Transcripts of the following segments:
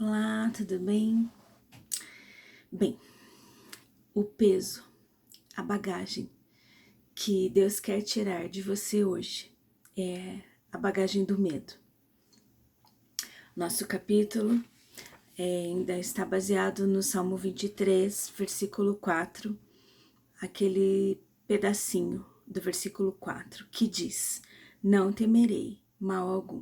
Olá, tudo bem? Bem, o peso, a bagagem que Deus quer tirar de você hoje é a bagagem do medo. Nosso capítulo ainda está baseado no Salmo 23, versículo 4, aquele pedacinho do versículo 4, que diz: Não temerei mal algum.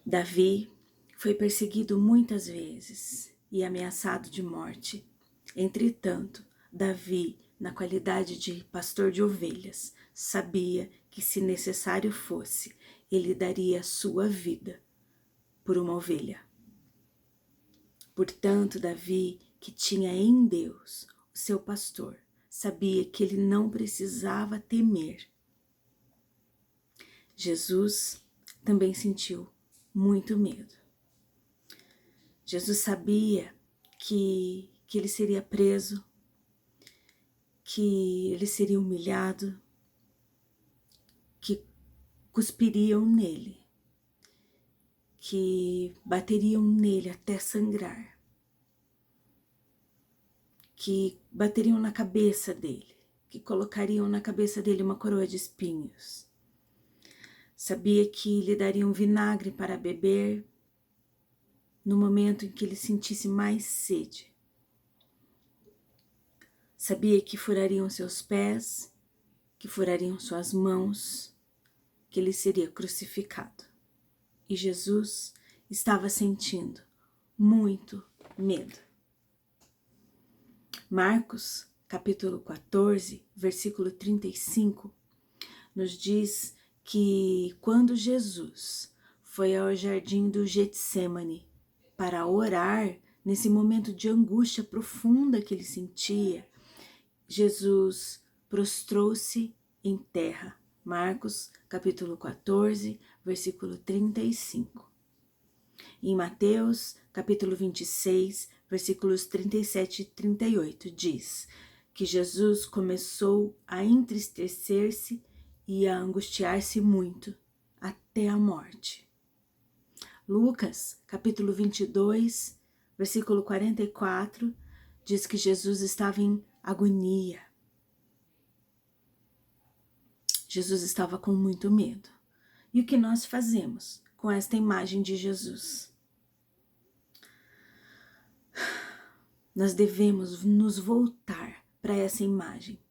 Davi foi perseguido muitas vezes e ameaçado de morte. Entretanto, Davi, na qualidade de pastor de ovelhas, sabia que, se necessário fosse, ele daria a sua vida por uma ovelha. Portanto, Davi, que tinha em Deus o seu pastor, sabia que ele não precisava temer. Jesus também sentiu muito medo. Jesus sabia que ele seria preso, que ele seria humilhado, que cuspiriam nele, que bateriam nele até sangrar, que bateriam na cabeça dele, que colocariam na cabeça dele uma coroa de espinhos. Sabia que lhe dariam vinagre para beber no momento em que ele sentisse mais sede. Sabia que furariam seus pés, que furariam suas mãos, que ele seria crucificado. E Jesus estava sentindo muito medo. Marcos, capítulo 14, versículo 35, nos diz que quando Jesus foi ao jardim do Getsêmani para orar, nesse momento de angústia profunda que ele sentia, Jesus prostrou-se em terra. Marcos, capítulo 14, versículo 35. Em Mateus, capítulo 26, versículos 37 e 38, diz que Jesus começou a entristecer-se e a angustiar-se muito, até a morte. Lucas, capítulo 22, versículo 44, diz que Jesus estava em agonia. Jesus estava com muito medo. E o que nós fazemos com esta imagem de Jesus? Nós devemos nos voltar para essa imagem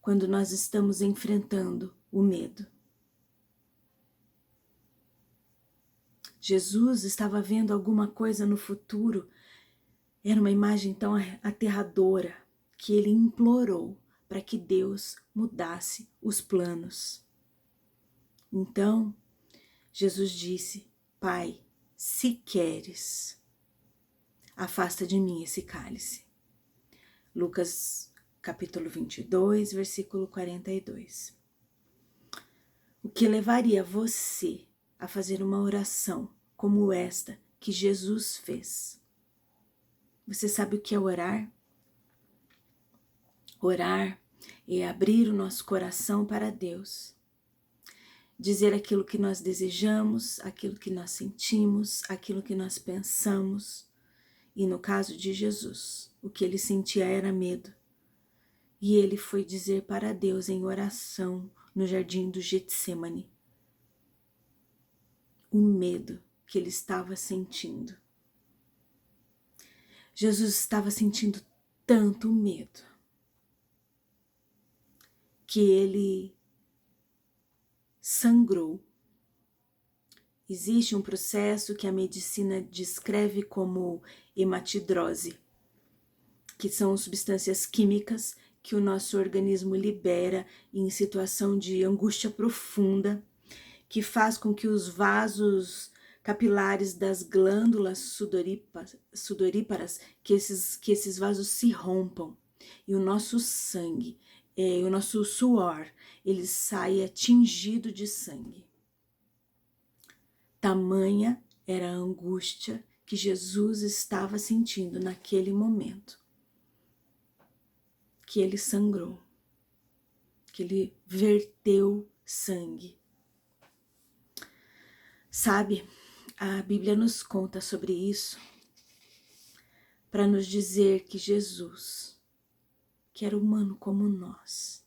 quando nós estamos enfrentando o medo. Jesus estava vendo alguma coisa no futuro. Era uma imagem tão aterradora que ele implorou para que Deus mudasse os planos. Então, Jesus disse: Pai, se queres, afasta de mim esse cálice. Lucas, capítulo 22, versículo 42. O que levaria você a fazer uma oração como esta que Jesus fez? Você sabe o que é orar? Orar é abrir o nosso coração para Deus. Dizer aquilo que nós desejamos, aquilo que nós sentimos, aquilo que nós pensamos. E no caso de Jesus, o que ele sentia era medo. E ele foi dizer para Deus em oração no jardim do Getsêmani o medo que ele estava sentindo. Jesus estava sentindo tanto medo que ele sangrou. Existe um processo que a medicina descreve como hematidrose, que são substâncias químicas que o nosso organismo libera em situação de angústia profunda, que faz com que os vasos capilares das glândulas sudoríparas, que esses vasos se rompam e o nosso sangue, o nosso suor, ele saia tingido de sangue. Tamanha era a angústia que Jesus estava sentindo naquele momento, que ele sangrou, que ele verteu sangue. Sabe, A Bíblia nos conta sobre isso para nos dizer que Jesus, que era humano como nós,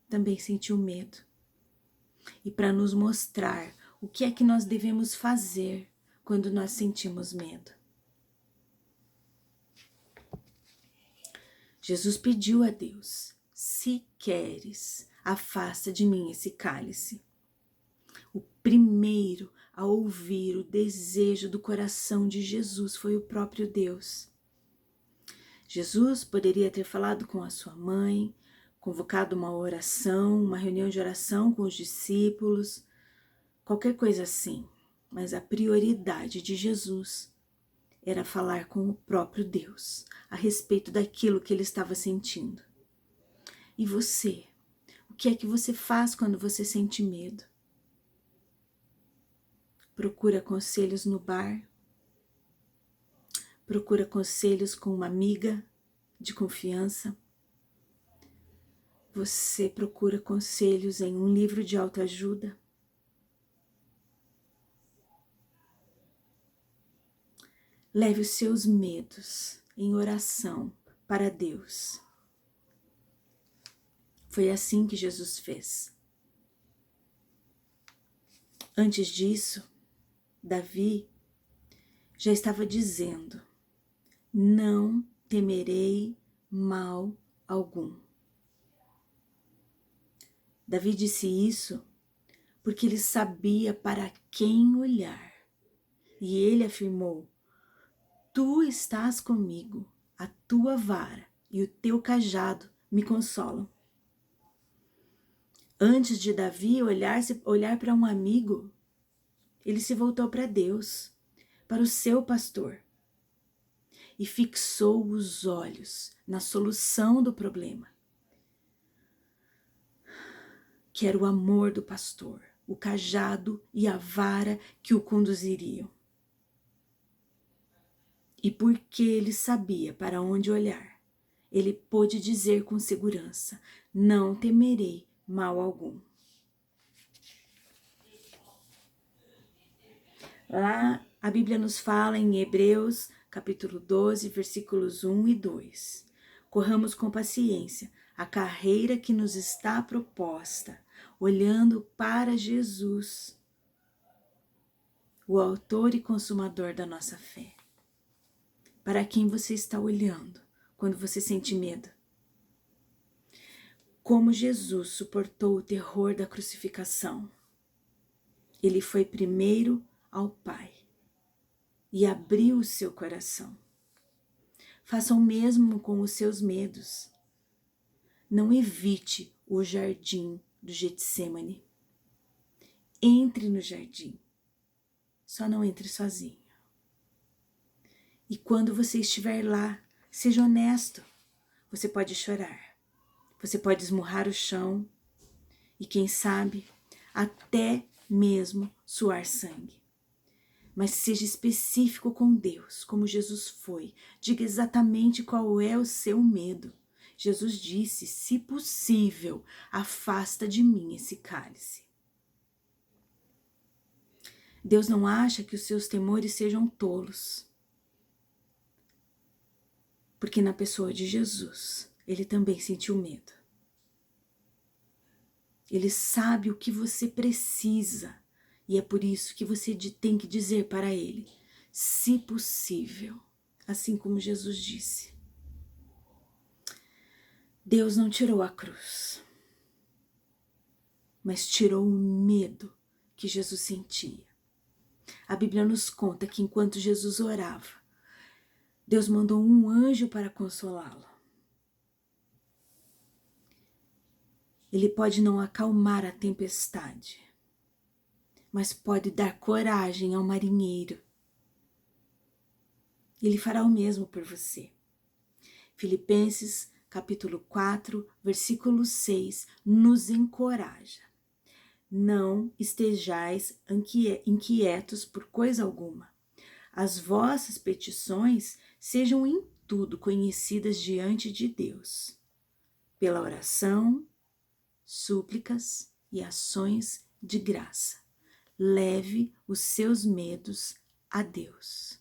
também sentiu medo. E para nos mostrar o que é que nós devemos fazer quando nós sentimos medo. Jesus pediu a Deus: se queres, afasta de mim esse cálice. O primeiro a ouvir o desejo do coração de Jesus foi o próprio Deus. Jesus poderia ter falado com a sua mãe, convocado uma oração, uma reunião de oração com os discípulos, qualquer coisa assim, mas a prioridade de Jesus era falar com o próprio Deus a respeito daquilo que ele estava sentindo. E você? O que é que você faz quando você sente medo? Procura conselhos no bar? Procura conselhos com uma amiga de confiança? Você procura conselhos em um livro de autoajuda? Leve os seus medos em oração para Deus. Foi assim que Jesus fez. Antes disso, Davi já estava dizendo: não temerei mal algum. Davi disse isso porque ele sabia para quem olhar. E ele afirmou: tu estás comigo, a tua vara e o teu cajado me consolam. Antes de Davi olhar para um amigo, ele se voltou para Deus, para o seu pastor, e fixou os olhos na solução do problema, que era o amor do pastor, o cajado e a vara que o conduziriam. E porque ele sabia para onde olhar, ele pôde dizer com segurança: não temerei mal algum. Lá a Bíblia nos fala em Hebreus, capítulo 12, versículos 1 e 2. Corramos com paciência a carreira que nos está proposta, olhando para Jesus, o autor e consumador da nossa fé. Para quem você está olhando quando você sente medo? Como Jesus suportou o terror da crucificação. Ele foi primeiro ao Pai e abriu o seu coração. Faça o mesmo com os seus medos. Não evite o jardim do Getsêmani. Entre no jardim, só não entre sozinho. E quando você estiver lá, seja honesto. Você pode chorar, você pode esmurrar o chão e, quem sabe, até mesmo suar sangue. Mas seja específico com Deus, como Jesus foi. Diga exatamente qual é o seu medo. Jesus disse: se possível, afasta de mim esse cálice. Deus não acha que os seus temores sejam tolos. Porque na pessoa de Jesus, ele também sentiu medo. Ele sabe o que você precisa. E é por isso que você tem que dizer para ele: se possível, assim como Jesus disse. Deus não tirou a cruz, mas tirou o medo que Jesus sentia. A Bíblia nos conta que enquanto Jesus orava, Deus mandou um anjo para consolá-lo. Ele pode não acalmar a tempestade, mas pode dar coragem ao marinheiro. Ele fará o mesmo por você. Filipenses, capítulo 4, versículo 6, nos encoraja. Não estejais inquietos por coisa alguma. As vossas petições sejam em tudo conhecidas diante de Deus, pela oração, súplicas e ações de graça. Leve os seus medos a Deus.